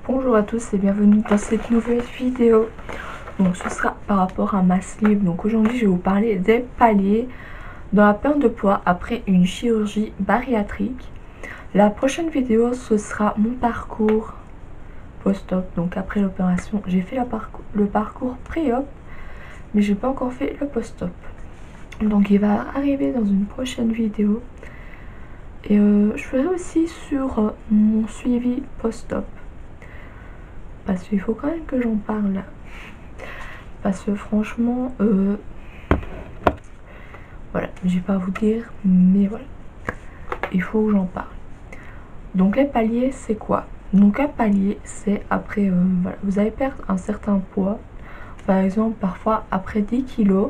Bonjour à tous et bienvenue dans cette nouvelle vidéo. Donc ce sera par rapport à ma sleeve. Donc aujourd'hui je vais vous parler des paliers dans la perte de poids après une chirurgie bariatrique. La prochaine vidéo ce sera mon parcours post-op. Donc après l'opération j'ai fait le parcours pré-op, mais j'ai pas encore fait le post-op. Donc il va arriver dans une prochaine vidéo. Et je ferai aussi sur mon suivi post-op. Parce qu'il faut quand même que j'en parle. Parce que franchement, voilà, je vais pas vous dire, mais voilà, il faut que j'en parle. Donc les paliers, c'est quoi? Donc un palier, c'est après, voilà, vous allez perdre un certain poids. Par exemple, parfois après 10 kilos,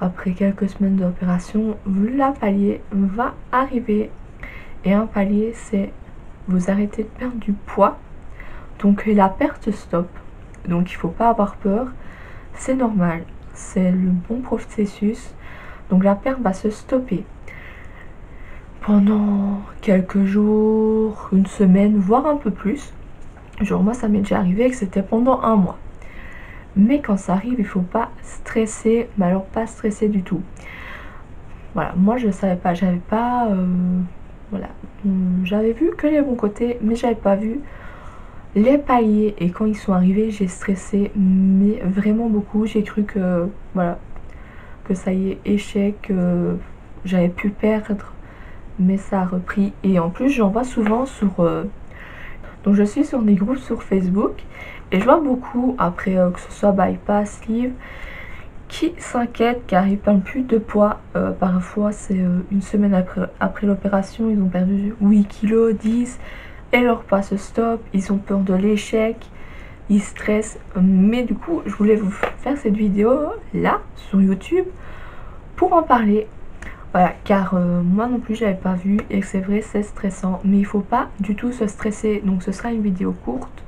après quelques semaines d'opération, la palier va arriver. Et un palier, c'est vous arrêtez de perdre du poids. Donc la perte stop. Donc il faut pas avoir peur. C'est normal. C'est le bon processus. Donc la perte va se stopper pendant quelques jours, une semaine, voire un peu plus. Genre moi ça m'est déjà arrivé que c'était pendant un mois. Mais quand ça arrive, il faut pas stresser. Mais alors pas stresser du tout. Voilà, moi je savais pas. J'avais pas... voilà. J'avais vu que les bons côtés, mais j'avais pas vu les paliers. Et quand ils sont arrivés, j'ai stressé, mais vraiment beaucoup. J'ai cru que, voilà, que ça y est, échec, j'avais pu perdre, mais ça a repris. Et en plus, j'en vois souvent sur... donc je suis sur des groupes sur Facebook, et je vois beaucoup, après que ce soit bypass, sleeve, qui s'inquiètent car ils perdent plus de poids. Parfois, c'est une semaine après l'opération, ils ont perdu 8 kilos, 10, et leur poids se stoppe, ils ont peur de l'échec, ils stressent. Mais du coup, je voulais vous faire cette vidéo là sur YouTube pour en parler. Voilà, car moi non plus j'avais pas vu, et c'est vrai, c'est stressant, mais il faut pas du tout se stresser. Donc ce sera une vidéo courte,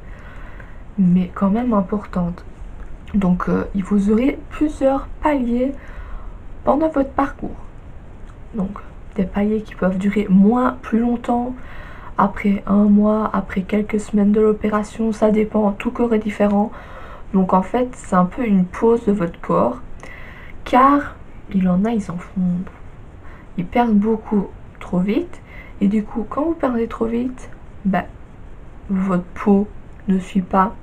mais quand même importante. Donc vous aurez plusieurs paliers pendant votre parcours. Donc des paliers qui peuvent durer plus longtemps, après un mois, après quelques semaines de l'opération, ça dépend, tout corps est différent. Donc en fait c'est un peu une pause de votre corps, car il en a, ils perdent beaucoup trop vite, et du coup quand vous perdez trop vite, votre peau ne suit pas.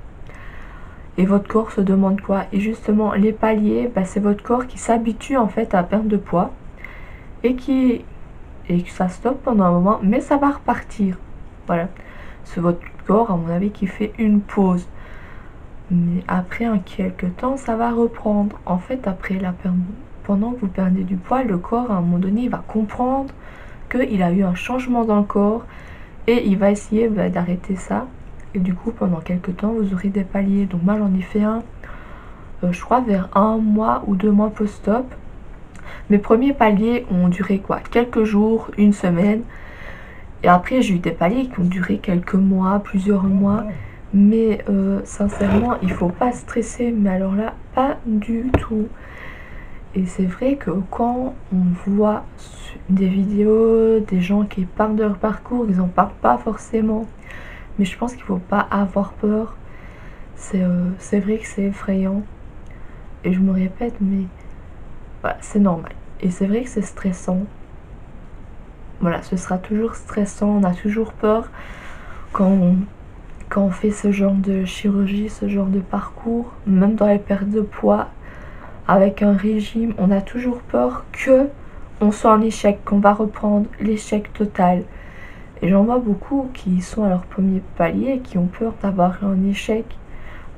Et votre corps se demande quoi? Et justement, les paliers, c'est votre corps qui s'habitue en fait à perdre de poids. Et que ça stoppe pendant un moment, mais ça va repartir. Voilà. C'est votre corps, à mon avis, qui fait une pause. Mais après quelques temps, ça va reprendre. En fait, après la perte, pendant que vous perdez du poids, le corps, à un moment donné, il va comprendre qu'il a eu un changement dans le corps. Et il va essayer d'arrêter ça. Et du coup, pendant quelques temps, vous aurez des paliers. Donc moi, j'en ai fait un, je crois, vers un mois ou 2 mois post-op. Mes premiers paliers ont duré quoi? Quelques jours, une semaine. Et après, j'ai eu des paliers qui ont duré quelques mois, plusieurs mois. Mais sincèrement, il faut pas stresser. Mais alors là, pas du tout. Et c'est vrai que quand on voit des vidéos, des gens qui parlent de leur parcours, ils en parlent pas forcément. Mais je pense qu'il ne faut pas avoir peur. C'est vrai que c'est effrayant. Et je me répète, mais voilà, c'est normal. Et c'est vrai que c'est stressant. Voilà, ce sera toujours stressant. On a toujours peur quand on fait ce genre de chirurgie, ce genre de parcours. Même dans les pertes de poids, avec un régime, on a toujours peur que on soit en échec, qu'on va reprendre l'échec total. Et j'en vois beaucoup qui sont à leur premier palier et qui ont peur d'avoir un échec.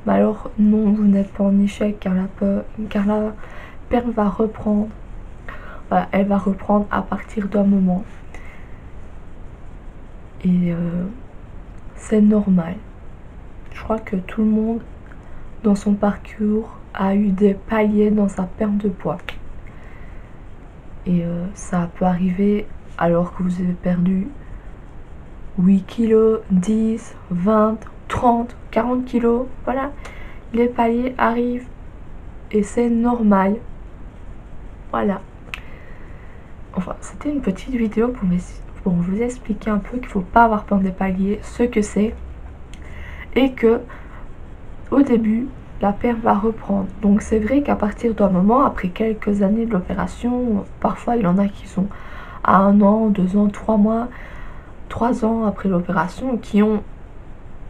Mais alors non, vous n'êtes pas en échec, car la perte va reprendre. Voilà, elle va reprendre à partir d'un moment. Et c'est normal. Je crois que tout le monde dans son parcours a eu des paliers dans sa perte de poids. Et ça peut arriver alors que vous avez perdu 8 kilos, 10, 20, 30, 40 kilos, voilà, les paliers arrivent et c'est normal. Voilà. Enfin, c'était une petite vidéo pour vous expliquer un peu qu'il ne faut pas avoir peur des paliers, ce que c'est. et que au début la perte va reprendre. Donc c'est vrai qu'à partir d'un moment, après quelques années de l'opération, parfois il y en a qui sont à 1 an, 2 ans, 3 mois, 3 ans après l'opération qui ont,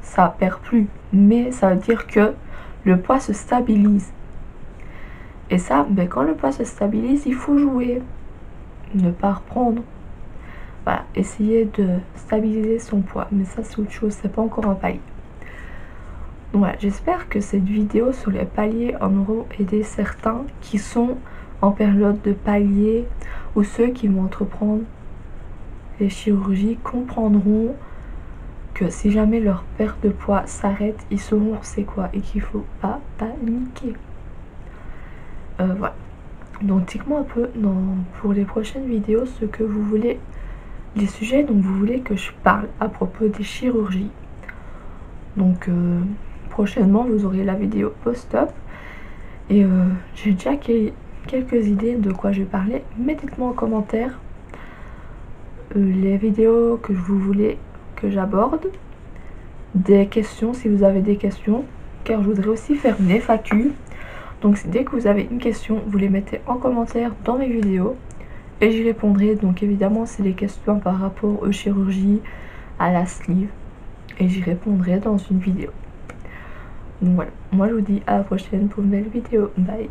ça perd plus, mais ça veut dire que le poids se stabilise. Et ça, ben, quand le poids se stabilise, il faut jouer, ne pas reprendre. Voilà, essayer de stabiliser son poids, mais ça c'est autre chose, c'est pas encore un palier. Donc voilà, j'espère que cette vidéo sur les paliers en aura aidé certains qui sont en période de palier, ou ceux qui vont entreprendre les chirurgies comprendront que si jamais leur perte de poids s'arrête, ils sauront c'est quoi et qu'il faut pas paniquer. Voilà. Donc dites-moi un peu pour les prochaines vidéos ce que vous voulez, les sujets dont vous voulez que je parle à propos des chirurgies. Donc prochainement vous aurez la vidéo post-op et j'ai déjà quelques idées de quoi je vais parler. Mettez-moi en commentaire les vidéos que vous voulez que j'aborde, des questions si vous avez des questions, car je voudrais aussi faire une FAQ. Donc dès que vous avez une question, vous les mettez en commentaire dans mes vidéos et j'y répondrai. Donc évidemment c'est des questions par rapport aux chirurgies, à la sleeve, et j'y répondrai dans une vidéo. Donc voilà, moi je vous dis à la prochaine pour une nouvelle vidéo. Bye.